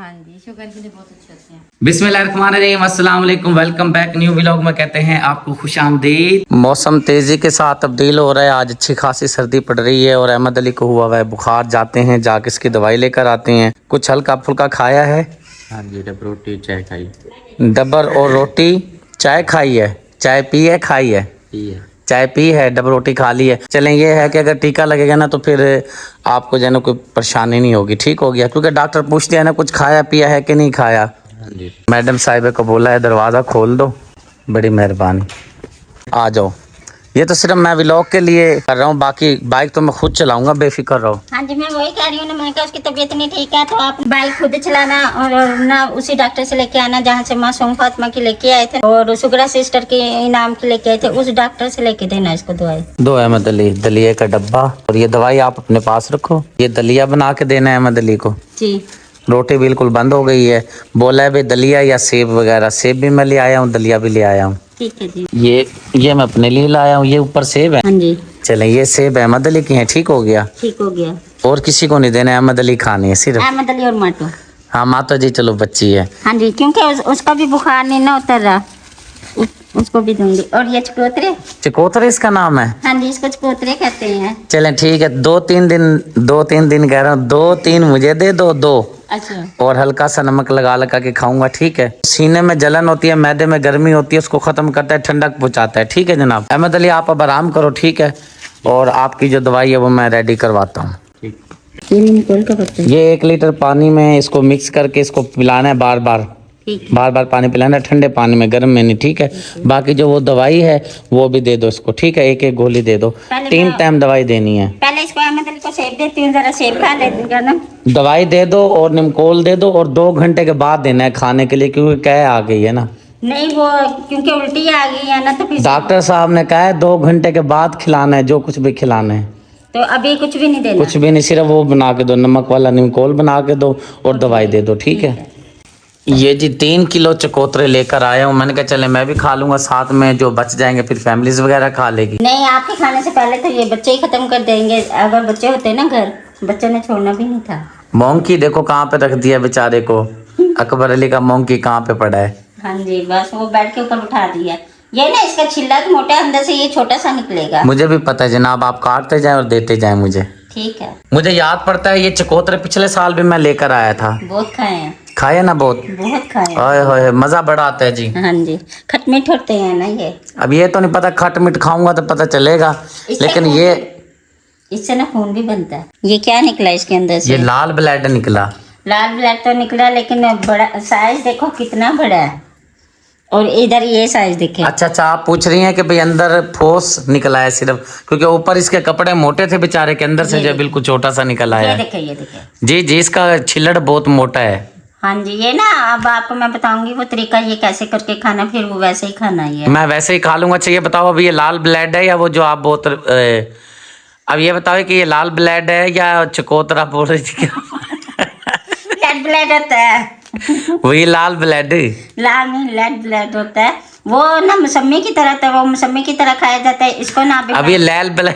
हाँ जी, शुगर के लिए बहुत अच्छे होते हैं। बिस्मिल्लाहिर्रहमानिर्रहीम, अस्सलाम वालेकुम, वेलकम बैक न्यू व्लॉग में कहते हैं आपको खुशामदीद। मौसम तेजी के साथ तब्दील हो रहा है। आज अच्छी खासी सर्दी पड़ रही है और अहमद अली को हुआ हुआ है बुखार। जाते हैं, जाके इसकी दवाई लेकर आते हैं। कुछ हल्का फुल्का खाया है? हाँ जी, डबर रोटी चाय खाई। डबर और रोटी चाय खाई है? चाय पी है, खाई है? पी है। चाय पी है, डबर रोटी खा ली है। चलें, ये है कि अगर टीका लगेगा ना तो फिर आपको जो है ना कोई परेशानी नहीं होगी, ठीक हो गया। क्योंकि डॉक्टर पूछते हैं ना कुछ खाया पिया है कि नहीं खाया। हाँ जी। मैडम साहिबा को बोला है दरवाज़ा खोल दो, बड़ी मेहरबानी। आ जाओ। ये तो सिर्फ मैं व्लॉग के लिए कर रहा हूँ, बाकी बाइक तो मैं खुद चलाऊंगा, बेफिक्र रहो। हाँ जी, मैं वही कह रही हूँ ना, मैंने कहा उसकी तबीयत नहीं ठीक है तो आप बाइक खुद चलाना और ना उसी डॉक्टर से लेके आना जहाँ से मासूम फातिमा की लेके आए थे और सुगरा सिस्टर के इनाम की लेके आए थे, उस डॉक्टर से लेके देना इसको दवाई। दो अहमद अली दलिया का डब्बा और ये दवाई आप अपने पास रखो। ये दलिया बना के देना है अहमद अली को। जी। रोटी बिल्कुल बंद हो गई है। बोला है भाई दलिया या सेब वगैरह। सेब भी मैं ले आया हूँ, दलिया भी ले आया हूँ। ठीक है जी। ये मैं अपने लिए लाया हूँ। ये ऊपर सेब है। हाँ जी, चलें, ये सेब अहमद अली की है, ठीक हो गया। ठीक हो गया। और किसी को नहीं देना है, अहमद अली खानी है सिर्फ। अहमद अली और माटो। हाँ माता जी, चलो बच्ची है। हाँ जी, क्योंकि उसका भी बुखार नहीं ना उतर रहा, उसको भी दूंगी। और ये चकोतरे। चकोतरे इसका नाम है? हाँ जी, इसको चकोतरे कहते हैं। चलें ठीक है। दो तीन दिन कह रहा हूँ, 2-3 मुझे दे दो। दो अच्छा। और हल्का सा नमक लगा के खाऊंगा, ठीक है। सीने में जलन होती है, मैदे में गर्मी होती है, उसको खत्म करता है, ठंडक पहुंचाता है, ठीक है जनाब। अहमद अली आप अब आराम करो, ठीक है। और आपकी जो दवाई है वो मैं रेडी करवाता हूँ। ये 1 लीटर पानी में इसको मिक्स करके इसको पिलाना है बार बार पानी पिलाना है, ठंडे पानी में, गर्म में नहीं, ठीक है। बाकी जो वो दवाई है वो भी दे दो इसको, ठीक है। एक गोली दे दो, 3 टाइम दवाई देनी है। पहले इसको अहमद अली को सेब देती हूँ, जरा सेब खा लेगा ना। दवाई दे दो और निमकोल दे दो और 2 घंटे के बाद देना है खाने के लिए, क्योंकि क्या आ गई है ना। नहीं, वो क्योंकि उल्टी आ गई है ना तो फिर डॉक्टर साहब ने कहा है 2 घंटे के बाद खिलाना है, जो कुछ भी खिलाना है। तो अभी कुछ भी नहीं देना। कुछ भी नहीं, सिर्फ वो बना के दो, नमक वाला निमकोल बना के दो और दवाई दे दो, ठीक है। ये जी 3 किलो चकोतरे लेकर आया हूँ। मैंने कहा चले मैं भी खा लूंगा, साथ में जो बच जाएंगे फिर फैमिलीज वगैरह खा लेगी। नहीं, आपके खाने से पहले तो ये बच्चे ही खत्म कर देंगे। अगर बच्चे होते ना घर, बच्चों ने छोड़ना भी नहीं था। मोंकी देखो कहाँ पे रख दिया बेचारे को। अकबर अली का मोंकी कहाँ पे पड़ा है। हाँ जी, बस वो बेड के ऊपर उठा दिया। ये ना इसका छिल्ला तो मोटा, अंदर से ये छोटा सा निकलेगा। मुझे भी पता है जनाब, आप काटते जाए और देते जाए मुझे। ठीक है। मुझे याद पड़ता है ये चकोतरे पिछले साल भी मैं लेकर आया था। बहुत खाए हैं। खाया ना? बहुत खाए हैं। ओए होए, मजा बड़ा आता है जी। हाँ जी, खटमीठ होते हैं ना ये। अब ये तो नहीं पता, खट मिठ खाऊंगा तो पता चलेगा, लेकिन ये इससे ना खून भी बनता है। ये क्या निकला इसके अंदर से? ये लाल ब्लड निकला। लाल ब्लड तो निकला, लेकिन बड़ा साइज देखो कितना बड़ा है। और इधर ये साइज देखे। अच्छा, आप पूछ रही हैं कि भाई अंदर ठोस निकला है सिर्फ, क्योंकि ऊपर इसके कपड़े मोटे थे बेचारे के, अंदर से जो बिल्कुल छोटा सा निकल आया है। ये देखे जी जी, इसका छिल्लड़ बहुत मोटा है। हाँ जी, ये ना अब आपको मैं बताऊंगी वो तरीका, ये कैसे करके खाना, फिर वो वैसे ही खाना है। मैं वैसे ही खा लूंगा। अच्छा ये बताओ, अभी ये लाल ब्लड है या वो जो आप बहुत अब ये बताओ कि ये लाल ब्लड है या चकोतरा बोल रही थी? रेड ब्लड होता है। वही लाल ब्लड। लाल नहीं, रेड ब्लड होता है। वो ना मौसमी की तरह था, वो मौसमी की तरह खाया जाता है। इसको ना अब ये लाल ब्लड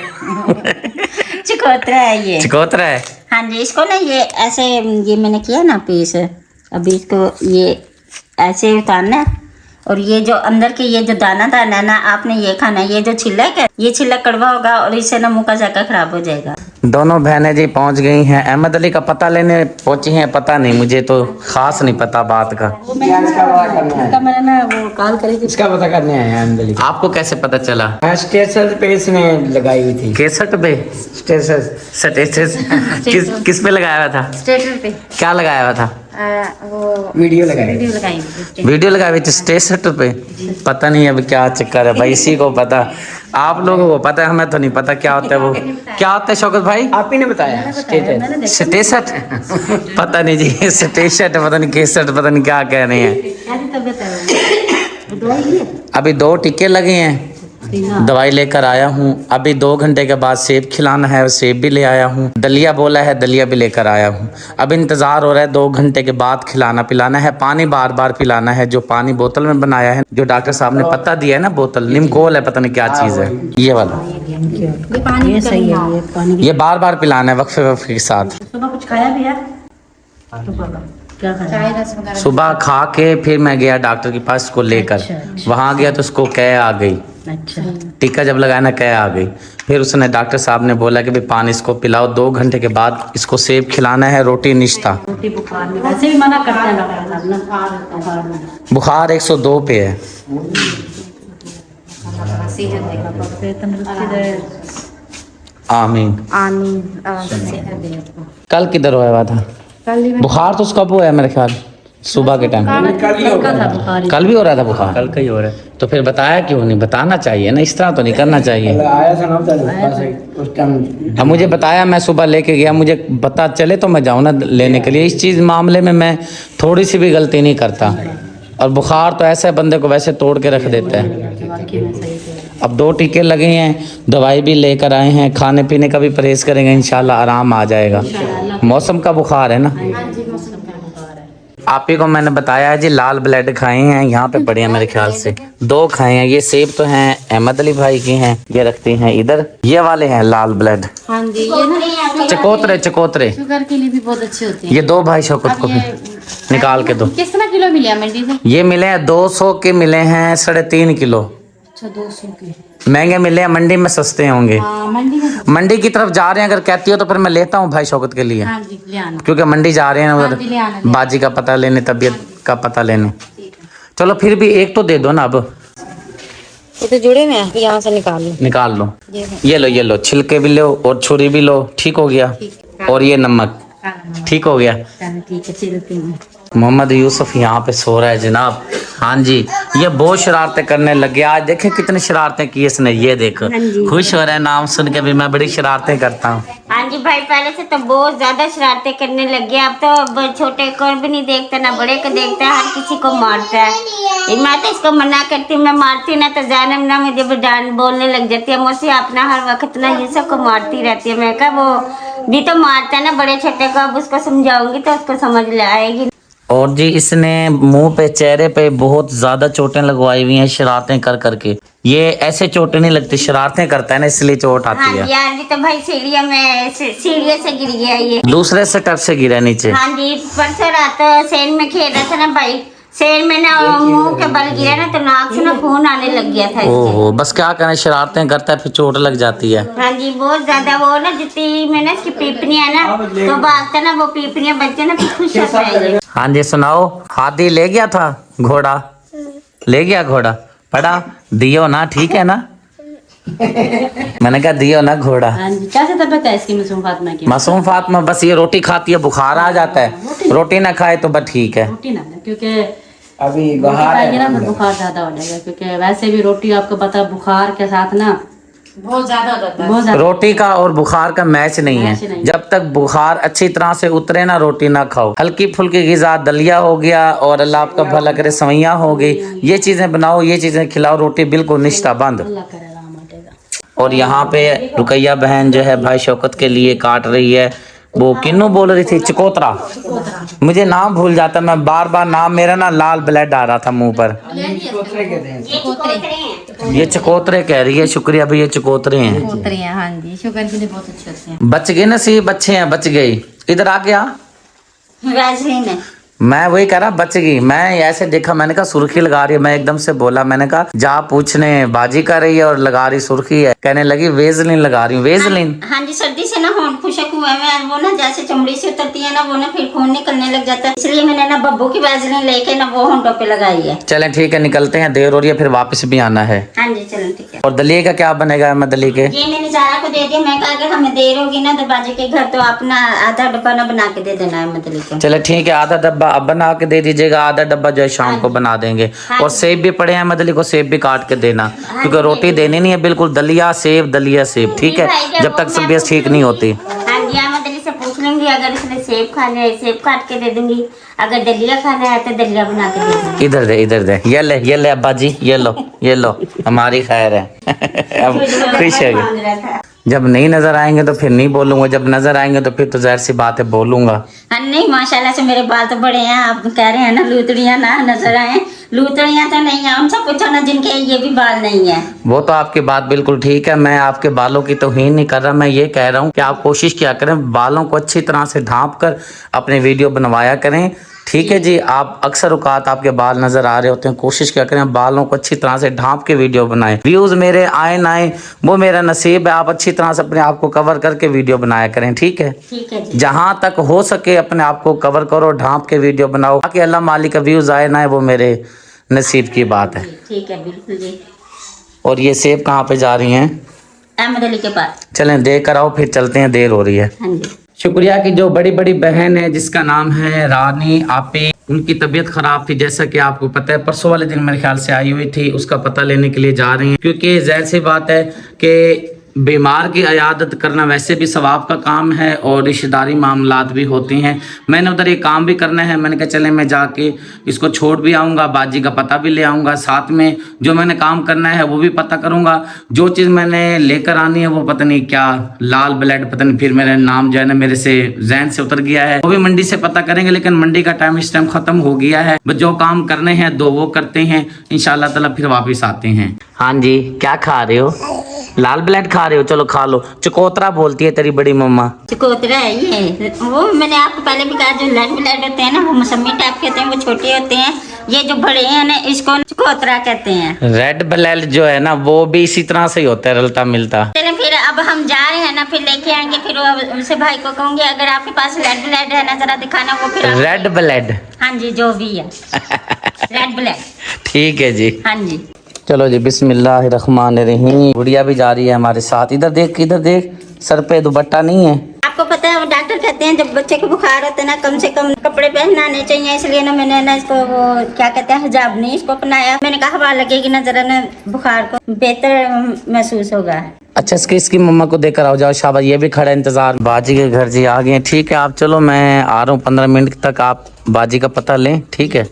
चकोतरा है ये। चकोतरा है। हाँ जी, इसको ना ये ऐसे, ये मैंने किया ना पीस, अभी इसको ये ऐसे उतारना है और ये जो अंदर के ये जो दाना है ना, आपने ये खाना है। ये जो छिलक है, ये छिलक कड़वा होगा और इससे ना मुँह का जाका खराब हो जाएगा। दोनों बहनें जी पहुंच गई हैं। अहमद अली का पता लेने पहुंची हैं, पता नहीं, मुझे तो खास नहीं पता बात का। मैंने ना वो कॉल करी थी, इसका पता करने आए हैं अहमद अली। आपको कैसे पता चला? स्टेटस पे इसने लगाई हुई थी। केसट पे? स्टेटस किस पे लगाया हुआ था? स्टेटस पे क्या लगाया हुआ था? वो वीडियो लगाई। वीडियो लगाई हुई थी स्टेटस पे। पता नहीं अभी क्या चक्कर है भाई, इसी को पता, आप लोगों को पता है, हमें तो नहीं पता क्या होता है वो। क्या होता है शौकत भाई? आप ही ने बताया स्टेटस। स्टेटस पता नहीं जी, स्टेटस पता नहीं, केसट पता नहीं क्या कह रहे हैं। अभी 2 टीके लगे हैं, दवाई लेकर आया हूँ। अभी 2 घंटे के बाद सेब खिलाना है, सेब भी ले आया हूँ। दलिया बोला है, दलिया भी लेकर आया हूँ। अब इंतज़ार हो रहा है 2 घंटे के बाद खिलाना पिलाना है। पानी बार बार पिलाना है, जो पानी बोतल में बनाया है, जो डॉक्टर साहब ने पता दिया है ना, बोतल निमकोल है, पता नहीं क्या चीज़ है ये वाला। ये सही है। ये बार बार पिलाना है वक्फे वक्फे के साथ। सुबह कुछ खाया भी है? क्या खाया? सुबह खा के फिर मैं गया डॉक्टर के पास इसको लेकर। वहाँ गया तो उसको कै आ गई। अच्छा। टीका जब लगाया ना कै आ गई। फिर उसने डॉक्टर साहब ने बोला कि भाई पानी इसको पिलाओ, 2 घंटे के बाद इसको सेब खिलाना है, रोटी निश्ता। रोटी बुखार में वैसे भी मना करते हैं डॉक्टर साहब ना, बुखार में। बुखार 102 पे है। आमीन आमीन। कल किधर हुआ था? बुखार तो उसका वो है मेरे ख्याल सुबह के टाइम। कल भी हो रहा था बुखार? कल का ही हो रहा है। तो फिर बताया क्यों नहीं? बताना चाहिए ना, इस तरह तो नहीं करना चाहिए। आया था ना उस टाइम। अब मुझे बताया, मैं सुबह लेके गया, मुझे पता चले तो मैं जाऊँ ना लेने के लिए। इस चीज़ मामले में मैं थोड़ी सी भी गलती नहीं करता। और बुखार तो ऐसे बंदे को वैसे तोड़ के रख देता है। अब 2 टीके लगे हैं, दवाई भी लेकर आए हैं, खाने पीने का भी परहेज करेंगे, इंशाल्लाह आराम आ जाएगा। मौसम का बुखार है ना। आप ही को मैंने बताया है जी, लाल ब्लेड खाए हैं, यहाँ पे पड़े हैं मेरे ख्याल से 2 खाए हैं। ये सेब तो हैं अहमद अली भाई के हैं, ये रखते हैं इधर। ये वाले हैं लाल ब्लेड, हाँ जी, ये ना चकोतरे शुगर के लिए भी बहुत अच्छे होते हैं। ये 2 भाई शौकत को भी निकाल के दो। किस तरह किलो मिले हैं मंडी से? ये मिले हैं 200 के, मिले हैं 3.5 किलो। अच्छा, 200 के महंगे मिले हैं, मंडी में सस्ते होंगे। हाँ, मंडी में। मंडी की तरफ जा रहे हैं अगर कहती हो तो फिर मैं लेता हूँ भाई शौकत के लिए। हाँ जी, ले आना। क्योंकि मंडी जा रहे हैं हाँ जी, ले आना, उधर बाजी का पता लेने, तबीयत का पता लेने। चलो फिर भी एक तो दे दो ना। अब ये तो जुड़े में है, यहाँ से निकाल लो। निकाल लो। ये ये लो छिलके भी लो और छुरी भी लो। ठीक हो गया। और ये नमक ठीक हो गया। ठीक है, छिलते हैं। मोहम्मद यूसुफ यहाँ पे सो रहा है जनाब। हाँ जी, ये बहुत शरारतें करने लग गया। आज देखे कितनी शरारतें की इसने, ये देखो खुश हो रहा है नाम सुन के भी। मैं बड़ी शरारतें करता हूँ। हाँ जी भाई, पहले से तो बहुत ज्यादा शरारतें करने लग गया। अब तो छोटे को भी नहीं देखता, ना बड़े को देखता है, हर किसी को मारता है। मैं तो इसको मना करती हूँ, मैं मारती ना तो जानम ना मुझे भी डांट बोलने लग जाती है मुझसे। अपना हर वक्त ना ये सबको मारती रहती है। मैं कहा वो भी तो मारता है ना बड़े छोटे को, अब उसको समझाऊंगी तो उसको समझ ले आएगी। और जी इसने मुंह पे, चेहरे पे बहुत ज्यादा चोटें लगवाई हुई हैं शरारतें कर करके। ये ऐसे चोटें नहीं लगती, शरारतें करता है ना इसलिए चोट हाँ आती जी, है। आज भी तो भाई सीढ़ियों से गिर गया ये। दूसरे स्टेप से गिरा नीचे। हाँ जी, परसों रात सेन में खेल रहा था ना भाई, सेन में ना मुंह के बल गिरा ना तो नाक से ना खून आने लग गया था इसके। ओहो, बस क्या करें, शरारतें करता है फिर चोट लग जाती है। हाँ जी, बहुत ज्यादा। वो ना जुत्ती में ना इसकी पीपनियां ना तो भागता ना, वो पीपनियां बच्चे ना फिर खुश होता है ये। हाँ जी सुनाओ, हाथी ले गया था घोड़ा? ले गया घोड़ा? पड़ा दियो ना, ठीक है ना? मैंने कहा दियो ना घोड़ा। हाँ जी, कैसे तबीयत है इसकी मासूम फातिमा की? मासूम फातिमा बस ये रोटी खाती है, बुखार आ जाता है। रोटी ना खाए तो बस ठीक है। रोटी ना, क्योंकि अभी रोटी बाहर खाएंगे ना तो बुखार ज्यादा हो जाएगा। क्योंकि वैसे भी रोटी आपको पता है बुखार के साथ ना बहुत ज्यादा हो जाता है। बहुत ज्यादा। रोटी का और बुखार का मैच नहीं है। जब तक बुखार अच्छी तरह से उतरे ना, रोटी ना खाओ। हल्की फुल्की गिज़ा, दलिया हो गया और अल्लाह आपका भला करे सवैयाँ हो गई, ये चीजें बनाओ, ये चीजें खिलाओ। रोटी बिल्कुल निश्ता बंद। अल्लाह करे आराम आ जाएगा। और यहाँ पे रुकैया बहन जो है भाई शौकत के लिए काट रही है। वो किन्नू बोल रही थी? चकोतरा। मुझे नाम भूल जाता, मैं बार बार नाम, मेरा ना लाल ब्लड आ रहा था मुंह पर। ये चकोतरे कह रही है। शुक्रिया भाई, ये चकोतरे हैं। चकोतरे हैं, हाँ जी, शुगर के लिए बहुत अच्छे होते हैं। बच गए नसीब, अच्छे हैं, बच गई। इधर आ गया वैसलीन है। मैं वही कह रहा, बच गई। मैं ऐसे देखा, मैंने कहा सुर्खी लगा रही है। मैं एकदम से बोला, मैंने कहा जा पूछने, बाजी कर रही है और लगा रही सुर्खी है। कहने लगी वेजलिन लगा रही हूँ। वेजलिन? हाँ जी, सर्दी से ना होंठ खुशक हुआ है, वो ना जैसे चमड़ी से उतरती है ना वो ना फिर खून निकलने लग जाता है, इसलिए मैंने ना बब्बू की वैसलीन लेके ना वो होंठों पे लगाई है। चलें ठीक है, निकलते हैं, देर हो रही है, फिर वापस भी आना है। हाँ जी चलो ठीक है। और दलिए का क्या बनेगा? मैं दलिए के ये मैंने जारा को दे दिया। मैं कहा अगर हमें देर होगी ना दरवाजे के घर तो अपना आधा डब्बा ना बना के दे देना है मतलब को। चले ठीक है, आधा डब्बा अब बना के दे दीजिएगा, आधा डब्बा जो है शाम को बना देंगे। और सेब भी पड़े हैं, मदली को सेब भी काट के देना, क्योंकि रोटी देनी नहीं है बिल्कुल। दलिया सेब, दलिया सेब, ठीक है, जब तक तबीयत ठीक नहीं होती। हाँ जी, मैं दलिया से पूछ लूंगी, अगर इसने सेब खाने है सेब काट के दे दूंगी, अगर दलिया खाना है तो दलिया बना के दे दूंगी। इधर दे, इधर दे, ये ले अब्बा जी, ये लो हमारी खैर है। अब खुश है। जब नहीं नजर आएंगे तो फिर नहीं बोलूंगा, जब नजर आएंगे तो फिर तो जाहिर सी बात है बोलूंगा। हाँ नहीं, माशाल्लाह से मेरे बाल तो बड़े हैं। आप कह रहे हैं ना लूतड़ियाँ ना नजर आए, लूतड़ियाँ तो नहीं है। उनसे पूछो ना जिनके ये भी बाल नहीं है। वो तो आपकी बात बिल्कुल ठीक है, मैं आपके बालों की तौहीन नहीं कर रहा। मैं ये कह रहा हूँ कि आप कोशिश किया करें, बालों को अच्छी तरह से ढांप कर अपने वीडियो बनवाया करें, ठीक है जी। आप अक्सर औकात आपके बाल नजर आ रहे होते हैं, कोशिश क्या करें बालों को अच्छी तरह से ढांप के वीडियो बनाएं। व्यूज मेरे आए ना आए वो मेरा नसीब है, आप अच्छी तरह से अपने आप को कवर करके वीडियो बनाया करें। ठीक है जी। जहां तक हो सके अपने आप को कवर करो, ढांप के वीडियो बनाओ, ताकि अल्लाह मालिक का व्यूज आए ना आए वो मेरे नसीब की बात है। ठीक है, बिल्कुल जी। और ये सेब कहाँ पे जा रही हैं? अहमद अली के पास। चलें देख कर आओ, फिर चलते हैं, देर हो रही है। हाँ जी। शुक्रिया कि जो बड़ी बड़ी बहन है जिसका नाम है रानी आपी, उनकी तबीयत खराब थी जैसा कि आपको पता है, परसों वाले दिन मेरे ख्याल से आई हुई थी, उसका पता लेने के लिए जा रही हैं। क्योंकि जाहिर सी बात है कि बीमार की इयादत करना वैसे भी सवाब का काम है और रिश्तेदारी मामलात भी होती हैं। मैंने उधर ये काम भी करना है, मैंने कहा चले मैं जाके इसको छोड़ भी आऊँगा, बाजी का पता भी ले आऊँगा, साथ में जो मैंने काम करना है वो भी पता करूँगा। जो चीज़ मैंने लेकर आनी है वो पता नहीं क्या लाल ब्लड, पता नहीं फिर मेरा नाम जो है ना मेरे से जहन से उतर गया है, वो भी मंडी से पता करेंगे। लेकिन मंडी का टाइम इस टाइम ख़त्म हो गया है, बस जो काम करने हैं दो वो करते हैं, इंशाल्लाह ताला फिर वापस आते हैं। हाँ जी, क्या खा रहे हो? लाल ब्लड खा रहे हो? चलो खा लो। चकोतरा बोलती है तेरी बड़ी मम्मा। चकोतरा है ये, वो मैंने आपको पहले भी कहा, जो रेड ब्लड होते हैं ना वो मौसमी टाइप के होते हैं, वो छोटे होते हैं। ये जो बड़े हैं ना इसको चकोतरा कहते हैं। रेड ब्लड जो है ना वो भी इसी तरह से ही होता है, रलता मिलता। चलें फिर अब हम जा रहे हैं ना, फिर लेके आएंगे, फिर उसे भाई को कहूँगी अगर आपके पास रेड ब्लड है ना जरा दिखाना, वो फिर रेड ब्लड। हाँ जी, जो भी है रेड ब्लड। ठीक है जी। हाँ जी चलो जी, बिस्मिल्लाहिर्रहमानिर्रहीम। गुड़िया भी जा रही है हमारे साथ। इधर देख, इधर देख, सर पे दुपट्टा नहीं है। आपको पता है वो डॉक्टर कहते हैं जब बच्चे को बुखार होता है ना कम से कम कपड़े पहनाने चाहिए, इसलिए ना मैंने ना इसको वो क्या कहते हैं हिजाब नहीं इसको अपनाया। मैंने कहा हवा लगेगी ना जरा ना बुखार को बेहतर महसूस होगा। अच्छा, इसकी मम्मा को देकर आओ, जाओ शाबाश। ये भी खड़ा इंतजार। बाजी के घर जी आ गए। ठीक है आप चलो, मैं आ रहा हूँ 15 मिनट तक, आप बाजी का पता लें। ठीक है,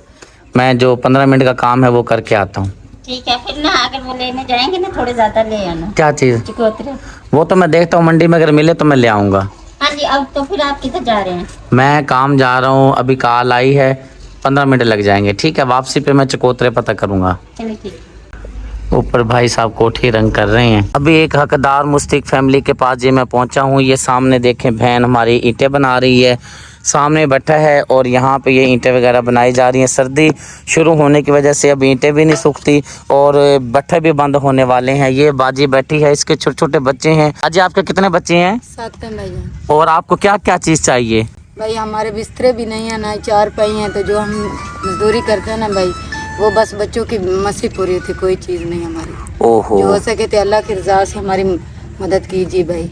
मैं जो 15 मिनट का काम है वो करके आता हूँ। ठीक है, फिर ना अगर वो लेने जाएंगे ना थोड़े ज्यादा ले आना। क्या चीज़? चकोतरे। वो तो मैं देखता हूँ, मंडी में अगर मिले तो मैं ले आऊँगा। हाँ जी। अब तो फिर आप किधर जा रहे हैं? मैं काम जा रहा हूँ, अभी कॉल आई है, 15 मिनट लग जाएंगे। ठीक है, वापसी पे मैं चकोतरे पता करूँगा। चलिए ठीक। ऊपर भाई साहब कोठी रंग कर रहे हैं। अभी एक हकदार मुस्तिक फैमिली के पास ये मैं पहुंचा हूँ। ये सामने देखें, बहन हमारी ईंटें बना रही है, सामने बैठा है और यहाँ पे ये ईंटें वगैरह बनाई जा रही हैं। सर्दी शुरू होने की वजह से अब ईंटें भी नहीं सूखती और भट्ठे भी बंद होने वाले हैं। ये बाजी बैठी है, इसके छोटे छोटे बच्चे हैं। अजय आपके कितने बच्चे हैं? 7 हैं भाई। और आपको क्या क्या चीज़ चाहिए? भाई हमारे बिस्तरे भी नहीं है, ना 4 पाई हैं, तो जो हम मजदूरी करते हैं ना भाई, वो बस बच्चों की मसी पूरी थी, कोई चीज़ नहीं हमारी। ओहो, जो हो सके तो अल्लाह की रज़ा से हमारी मदद कीजिए भाई।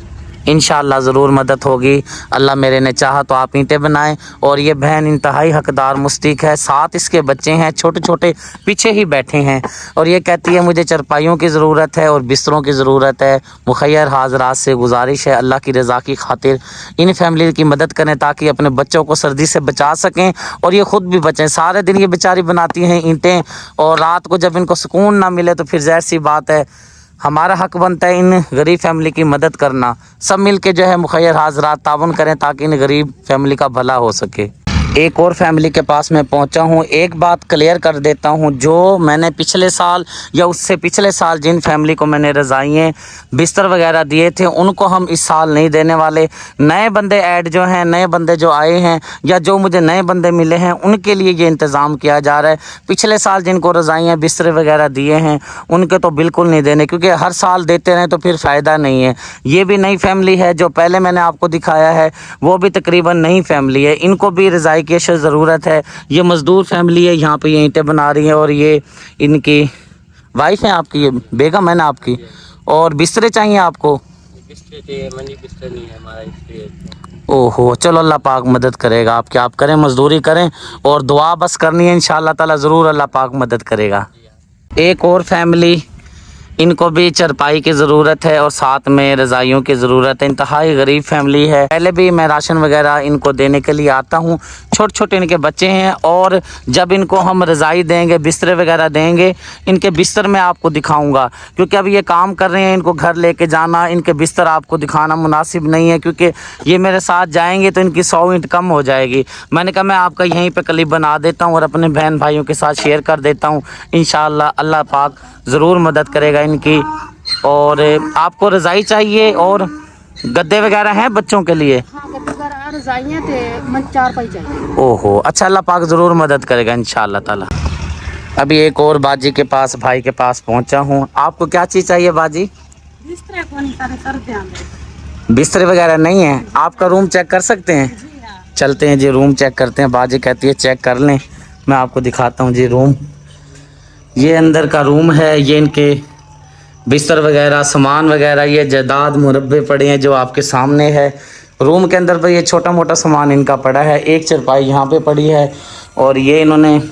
इंशाल्लाह ज़रूर मदद होगी। अल्लाह मेरे ने चाहा तो आप ईंटें बनाएं। और ये बहन इंतहाई हकदार मुस्तिक है, 7 इसके बच्चे हैं, छोटे छोटे पीछे ही बैठे हैं। और ये कहती है मुझे चरपाइयों की ज़रूरत है और बिस्तरों की ज़रूरत है। मुखैर हाजरात से गुजारिश है अल्लाह की रज़ा की खातिर इन फैमिली की मदद करें ताकि अपने बच्चों को सर्दी से बचा सकें और ये ख़ुद भी बचें। सारे दिन ये बेचारी बनाती हैं ईंटें और रात को जब इनको सुकून ना मिले तो फिर ज़ाहिर सी बात है हमारा हक बनता है इन गरीब फैमिली की मदद करना। सब मिल के जो है मुखैर हाजरात तावन करें ताकि इन गरीब फैमिली का भला हो सके। एक और फैमिली के पास मैं पहुंचा हूं। एक बात क्लियर कर देता हूं, जो मैंने पिछले साल या उससे पिछले साल जिन फैमिली को मैंने रज़ाइयाँ बिस्तर वगैरह दिए थे उनको हम इस साल नहीं देने वाले। नए बंदे ऐड जो हैं, नए बंदे जो आए हैं या जो मुझे नए बंदे मिले हैं उनके लिए ये इंतज़ाम किया जा रहा है। पिछले साल जिनको रज़ाइयाँ बिस्तर वगैरह दिए हैं उनके तो बिल्कुल नहीं देने, क्योंकि हर साल देते रहें तो फिर फ़ायदा नहीं है। ये भी नई फैमिली है, जो पहले मैंने आपको दिखाया है वो भी तकरीबन नई फैमिली है, इनको भी रज़ाई की ज़रूरत है। ये मज़दूर फैमिली है, यहाँ पे ये ईंटें बना रही हैं और ये इनकी वाइफ है आपकी, ये बेगम है ना आपकी। और बिस्तरे चाहिए आपको? बिस्तर चाहिए, मंडी बिस्तर नहीं है हमारा इसलिए। ओहो, चलो अल्लाह पाक मदद करेगा आपके। आप करें, मजदूरी करें और दुआ बस करनी है, इंशाअल्लाह ताला ज़रूर अल्लाह पाक मदद करेगा। एक और फैमिली, इनको भी चरपाई की ज़रूरत है और साथ में रज़ाइयों की ज़रूरत है। इंतहाई गरीब फैमिली है। पहले भी मैं राशन वगैरह इनको देने के लिए आता हूँ। छोटे छोटे इनके बच्चे हैं और जब इनको हम रज़ाई देंगे, बिस्तर वगैरह देंगे, इनके बिस्तर मैं आपको दिखाऊंगा, क्योंकि अभी ये काम कर रहे हैं, इनको घर लेके जाना, इनके बिस्तर आपको दिखाना मुनासिब नहीं है, क्योंकि ये मेरे साथ जाएंगे तो इनकी 100 ईंट कम हो जाएगी। मैंने कहा मैं आपका यहीं पर क्लिप बना देता हूँ और अपने बहन भाइयों के साथ शेयर कर देता हूँ। इंशाअल्लाह अल्लाह पाक ज़रूर मदद करेगा इनकी। और आपको रज़ाई चाहिए और गद्दे वगैरह हैं बच्चों के लिए? हाँ, गद्दे वगैरह रजाइयां थे मन 4 पाई चाहिए। ओहो, अच्छा अल्लाह पाक ज़रूर मदद करेगा इंशाअल्लाह ताला। अभी एक और बाजी के पास, भाई के पास पहुंचा हूँ। आपको क्या चीज़ चाहिए बाजी? बिस्तर वगैरह नहीं है? आपका रूम चेक कर सकते हैं? चलते हैं जी, रूम चेक करते हैं। बाजी कहती है चेक कर लें। मैं आपको दिखाता हूँ जी रूम। ये अंदर का रूम है। ये इनके बिस्तर वगैरह, सामान वगैरह, ये जदाद मुरब्बे पड़े हैं जो आपके सामने है। रूम के अंदर पर ये छोटा मोटा सामान इनका पड़ा है। एक चारपाई यहाँ पे पड़ी है और ये इन्होंने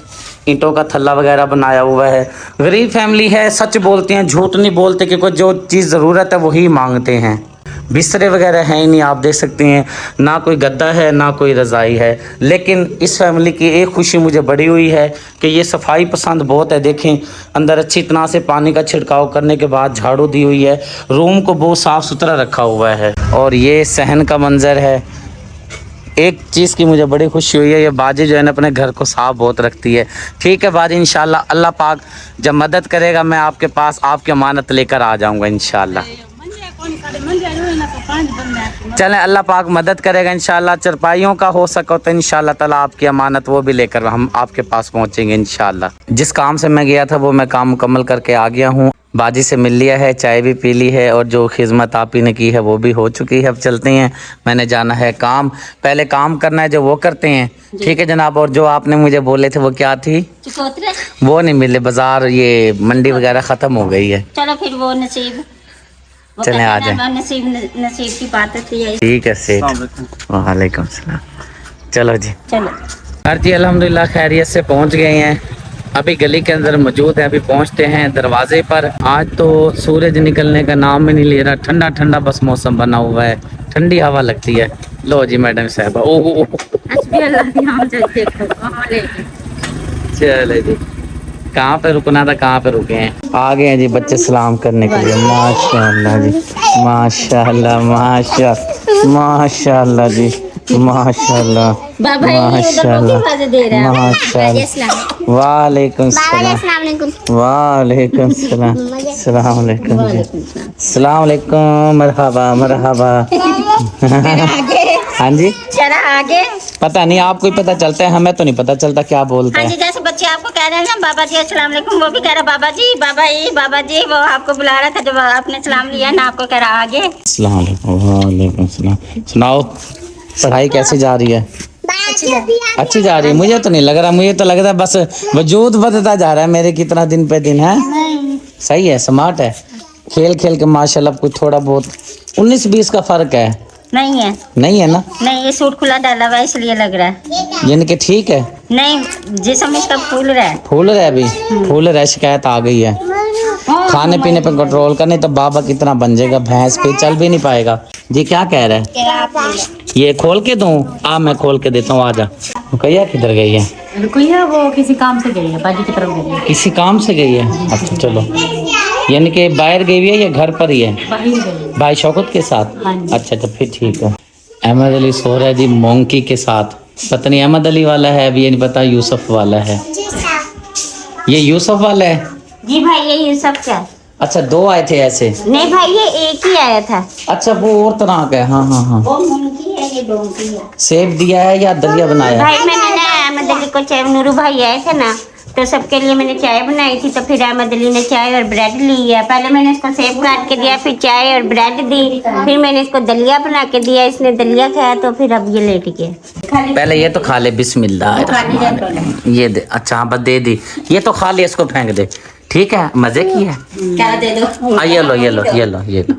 ईंटों का थल्ला वगैरह बनाया हुआ है। गरीब फैमिली है, सच बोलते हैं, झूठ नहीं बोलते कि कोई जो चीज़ ज़रूरत है वही मांगते हैं। बिस्तरे वगैरह हैं ही नहीं, आप देख सकते हैं, ना कोई गद्दा है ना कोई रज़ाई है। लेकिन इस फैमिली की एक खुशी मुझे बड़ी हुई है कि ये सफाई पसंद बहुत है। देखें अंदर अच्छी तरह से पानी का छिड़काव करने के बाद झाड़ू दी हुई है। रूम को बहुत साफ़ सुथरा रखा हुआ है। और ये सहन का मंज़र है। एक चीज़ की मुझे बड़ी खुशी हुई है, ये बाजी जो है ना अपने घर को साफ़ बहुत रखती है। ठीक है बाजी, इंशाल्लाह अल्लाह पाक जब मदद करेगा मैं आपके पास आपकी अमानत लेकर आ जाऊँगा इंशाल्लाह। चलें, अल्लाह पाक मदद करेगा इंशाल्लाह। चरपाइयों का हो सको तो इंशाल्लाह ताला आपकी अमानत वो भी लेकर हम आपके पास पहुंचेंगे इंशाल्लाह। जिस काम से मैं गया था वो मैं काम मुकम्मल करके आ गया हूं। बाजी से मिल लिया है, चाय भी पी ली है और जो खिदमत आप ही ने की है वो भी हो चुकी है। अब चलते हैं, मैंने जाना है काम। पहले काम करना है जो वो करते हैं। ठीक है जनाब। और जो आपने मुझे बोले थे वो क्या थी? वो नहीं मिले, बाजार ये मंडी वगैरह ख़त्म हो गई है। चलो फिर वो नसीब, चलें आ जाए। नसीब की बात होती है। ठीक है सेठ। वालेकुम सलाम। चलो जी, चलो हर जी अल्हम्दुलिल्लाह खैरियत से पहुंच गए हैं। अभी गली के अंदर मौजूद है, अभी पहुंचते हैं दरवाजे पर। आज तो सूरज निकलने का नाम ही नहीं ले रहा, ठंडा ठंडा बस मौसम बना हुआ है, ठंडी हवा लगती है। लो जी मैडम साहबा, ओह चले जी, कहाँ पे रुकना था कहाँ पे रुके हैं। आ गए हैं जी बच्चे सलाम करने के लिए। माशाल्लाह जी, माशाल्लाह माशाल्लाह जी, माशाल्लाह माशाल्लाह माशाल्लाह। वालेकुम सलाम, वालेकुम सलाम, सलाम अलैकुम जी, सलाम अलैकुम, मरहबा मरहबा। हाँ जी, जरा आगे। पता नहीं, आपको ही पता चलता है, हमें तो नहीं पता चलता क्या बोलते हाँ जी, हैं। जैसे बच्चे आपको कह रहे हैं ना बाबा जी अस्सलाम वालेकुम, वो भी कह रहा बाबा जी बाबा जी। वो आपको बुला रहा था जब आपने सलाम लिया ना, आपको कह रहा आगे। अस्सलाम वालेकुम। वालेकुम सलाम। सुनाओ पढ़ाई कैसी जा रही है? अच्छी जा रही है? मुझे तो नहीं लग रहा, मुझे तो लग रहा है बस वजूद बढ़ता जा रहा है मेरे, कितना दिन पे दिन है। सही है, स्मार्ट है, खेल खेल के माशाल्लाह कुछ थोड़ा बहुत 19-20 का फर्क है। नहीं है, नहीं है ना? नहीं, ये सूट खुला डाला हुआ है इसलिए लग रहा है। यानी कि ठीक है, नहीं जिसम इसका फूल रहा है, फूल रहा है, अभी फूल रहा है, शिकायत आ गई है। खाने पीने पे कंट्रोल करने तो बाबा कितना बन जाएगा, भैंस पे चल भी नहीं पाएगा। जी क्या कह रहा है? ये खोल के दूं? मैं खोल के देता हूँ, आजा। रुकैया किधर गई है? रुकैया वो किसी काम से गई है, बाजी की तरफ गई है। किसी काम से गई है? अच्छा चलो, यानी कि बाहर गई हुई है या घर पर ही है? बाहर गई। भाई शौकत के साथ? हाँ जी। अच्छा तो फिर ठीक है। अहमद अली सो रहा है जी मोंकी के साथ। पता नहीं अहमद अली वाला है, अभी ये नहीं पता यूसुफ वाला है। ये यूसुफ वाला है जी भाई, ये सब क्या? अच्छा, दो आए थे ऐसे? नहीं भाई, ये एक ही आया था। अच्छा वो और तरह का है। हाँ हाँ हाँ। वो मुंकी है, ये डोंकी है। सेब दिया है या दलिया बनाया है? भाई मैंने ना अहमद अली को चाय, नूरू भाई आए थे ना तो सबके लिए मैंने चाय बनाई थी, तो फिर अहमद अली ने चाय और ब्रेड ली है। पहले मैंने इसको सेब काट के दिया, फिर चाय और ब्रेड दी, फिर मैंने इसको दलिया बना के दिया, इसने दलिया खाया, तो फिर अब ये लेट गया। पहले ये तो खा ले, बिस्मिल्लाह। ये दे, अच्छा हाँ बस दे दी, ये तो खा ले, इसको फेंक दे। ठीक है, मजे की है। क्या दे दो? ये लो ये लो ये लो ये लो,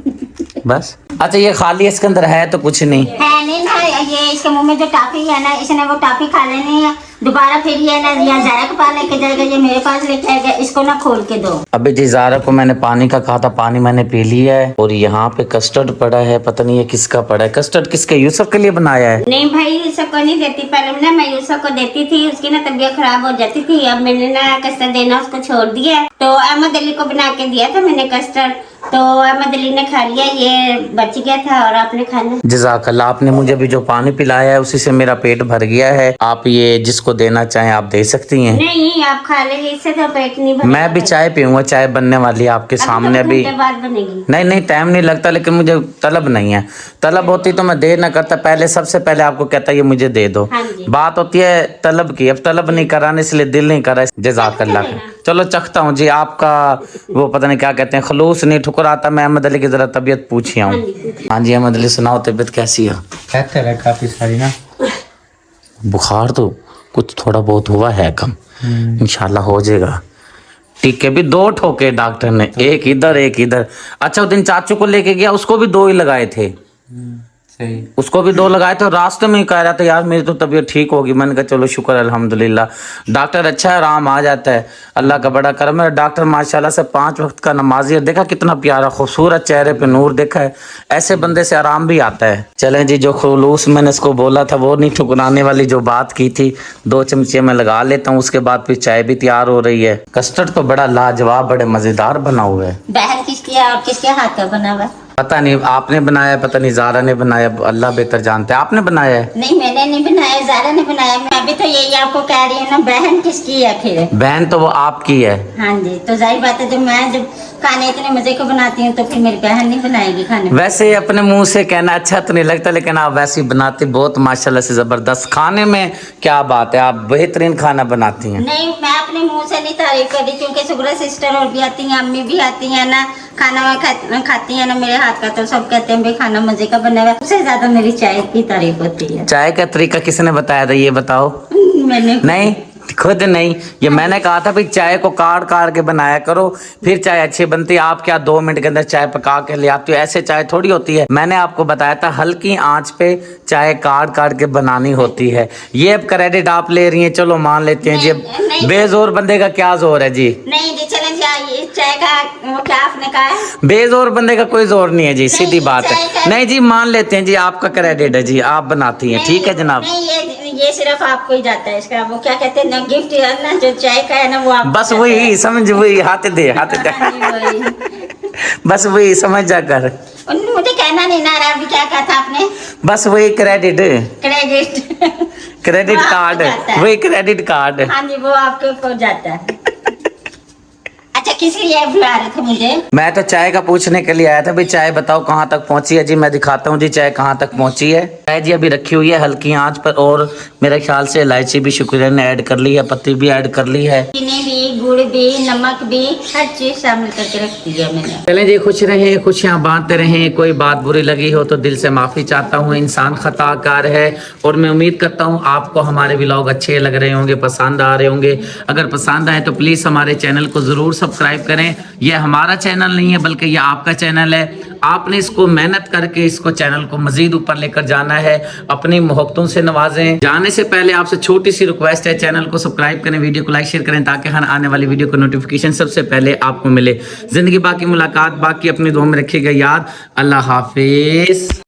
बस। अच्छा ये खाली, इसके अंदर है तो कुछ नहीं है। नहीं ना, ये इसके मुंह में जो टॉफी है ना, इसने वो टॉफी खा लेनी है दोबारा, फिर ये ना या ज़ारा के पास लेके जाएगा, ये मेरे पास लेके आएगा, इसको ना खोल के दो। अभी जी ज़ारा को मैंने पानी का कहा था, पानी मैंने पी लिया है। और यहाँ पे कस्टर्ड पड़ा है, पता नहीं ये किसका पड़ा है। कस्टर्ड किसके? यूसुफ के लिए बनाया है? नहीं भाई, यूसुफ को नहीं देती, पहले ना मैं यूसुफ को देती थी, उसकी ना तबीयत खराब हो जाती थी, अब मैंने ना कस्टर्ड देना उसको छोड़ दिया। तो अहमद अली को बना के दिया था मैंने कस्टर्ड, तो अहमद अली ने खा लिया, ये बच गया था और आपने खाना। जज़ाकल्लाह, आपने मुझे भी जो पानी पिलाया है उसी से मेरा पेट भर गया है। आप ये जिसको इसको देना चाहें आप दे सकती हैं। नहीं आप खा लेंगे, इससे तो पेट नहीं भरेगा। मैं भी चाय पीऊँगा, चाय बनने वाली है आपके सामने अभी। घंटे बाद बनेगी। नहीं नहीं टाइम नहीं लगता, लेकिन मुझे तलब नहीं है। तलब होती तो मैं देर ना करता, पहले सबसे पहले आपको कहता ये मुझे दे दो। हाँ जी। बात होती है तलब की, अब तलब नहीं कराने इसलिए दिल नहीं करा। जज़ाकल्लाह। चलो चखता हूँ जी आपका वो पता नहीं क्या कहते हैं, खलूस नहीं ठुकराता। मैं अहमद अली की जरा तबीयत पूछी हूँ। हाँ जी अहमद अली सुनाओ, तबीयत कैसी है? बेहतर है काफी सारी ना। बुखार तो कुछ थोड़ा बहुत हुआ है कम, इंशाल्लाह हो जाएगा। टीके भी 2 ठोके डॉक्टर ने, एक इधर एक इधर। अच्छा उस दिन चाचू को लेके गया, उसको भी 2 ही लगाए थे। सही। उसको भी 2 लगाए थे और रास्ते में ही कह रहा था यार मेरी तो तबीयत ठीक होगी। मैंने कहा चलो शुक्र अल्हम्दुलिल्लाह। डॉक्टर अच्छा है, आराम आ जाता है, अल्लाह का बड़ा करम है। डॉक्टर माशाल्लाह से 5 वक्त का नमाजी है। देखा कितना प्यारा खूबसूरत चेहरे पे नूर देखा है। ऐसे बंदे से आराम भी आता है। चलें जी, जो खुलूस मैंने इसको बोला था वो नहीं ठुकराने वाली जो बात की थी, 2 चमचे में लगा लेता हूँ। उसके बाद फिर चाय भी तैयार हो रही है। कस्टर्ड तो बड़ा लाजवाब, बड़े मज़ेदार बना हुआ है। बहन किसकी है और किसके हाथ का बना हुआ? पता नहीं आपने बनाया, पता नहीं ज़ारा ने बनाया, अल्लाह बेहतर जानता है। आपने बनाया है? नहीं मैंने नहीं बनाया, ज़ारा ने बनाया। मैं अभी तो यही आपको कह रही हूँ ना, बहन किसकी है फिर? बहन तो वो आपकी है। हाँ जी, तो जाहिर बात है जब खाने इतने मजे को बनाती हूँ तो फिर मेरी बहन नहीं बनाएगी खाने। वैसे अपने मुंह से कहना अच्छा तो नहीं लगता, लेकिन आप वैसे ही बनाती बहुत माशाल्लाह से ज़बरदस्त। खाने में क्या बात है, आप बेहतरीन खाना बनाती हैं। नहीं मैं अपने मुंह से नहीं तारीफ कर रही, क्योंकि सुगरा सिस्टर और भी आती हैं, अम्मी भी आती हैं ना, खाना खाती हैं ना मेरे हाथ का, तो सब कहते हैं भाई खाना मजे का बना हुआ है। सबसे ज्यादा मेरी चाय की तारीफ होती है। चाय का तरीका किसने बताया था ये बताओ? मैंने नहीं खुद नहीं, ये मैंने कहा था भाई चाय को काट काट के बनाया करो फिर चाय अच्छी बनती है। आप क्या 2 मिनट के अंदर चाय पका के ले आती हो? ऐसे चाय थोड़ी होती है। मैंने आपको बताया था हल्की आंच पे चाय काट काट के बनानी होती है। ये अब क्रेडिट आप ले रही हैं, चलो मान लेते हैं जी। नहीं। बेजोर बंदे का क्या जोर है जी? नहीं जी चले जाइए, चाय का वो क्या आपने कहा है? बेजोर बंदे का कोई जोर नहीं है जी, सीधी बात चाय है। का- नहीं जी मान लेते हैं जी, आपका क्रेडिट है जी, आप बनाती हैं। ठीक है जनाब। नहीं ये सिर्फ आपको ही जाता है इसका, वो क्या कहते हैं ना, गिफ्ट है ना जो चाय का है ना, वो आप बस वही समझ, वही हाथ दे हाथ दे बस वही समझ जाकर। मुझे कहना नहीं ना रहा, अभी क्या कहा था आपने? बस वही क्रेडिट क्रेडिट क्रेडिट वो आपको कार्ड, जाता है। वही क्रेडिट कार्ड। हाँ जी वो आपके ऊपर जाता है। अच्छा किस लिए बुला रहे थे मुझे? मैं तो चाय का पूछने के लिए आया था भाई चाय बताओ कहाँ तक पहुंची है जी। मैं दिखाता हूँ जी चाय कहाँ तक पहुंची है। चाय जी अभी रखी हुई है हल्की आंच पर, और मेरे ख्याल से इलायची भी शुक्रिया ने ऐड कर ली है, पत्ती भी ऐड कर ली है, चीनी भी, गुड़ भी, नमक भी, हर चीज शामिल करके रख दी है मैंने। चलें जी खुश रहें, खुशियाँ बांटते रहें। कोई बात बुरी लगी हो तो दिल से माफ़ी चाहता हूँ, इंसान खताकार है। और मैं उम्मीद करता हूँ आपको हमारे व्लॉग अच्छे लग रहे होंगे, पसंद आ रहे होंगे। अगर पसंद आए तो प्लीज़ हमारे चैनल को ज़रूर सब्सक्राइब करें। यह हमारा चैनल नहीं है बल्कि यह आपका चैनल है। आपने इसको मेहनत करके इसको चैनल को मज़ीद ऊपर लेकर जाना है, अपनी मोहब्बतों से नवाजें। जाने से पहले आपसे छोटी सी रिक्वेस्ट है, चैनल को सब्सक्राइब करें, वीडियो को लाइक शेयर करें, ताकि हर आने वाली वीडियो को नोटिफिकेशन सबसे पहले आपको मिले। ज़िंदगी बाकी मुलाकात बाकी, अपनी दुआ में रखिएगा याद। अल्लाह हाफिज़।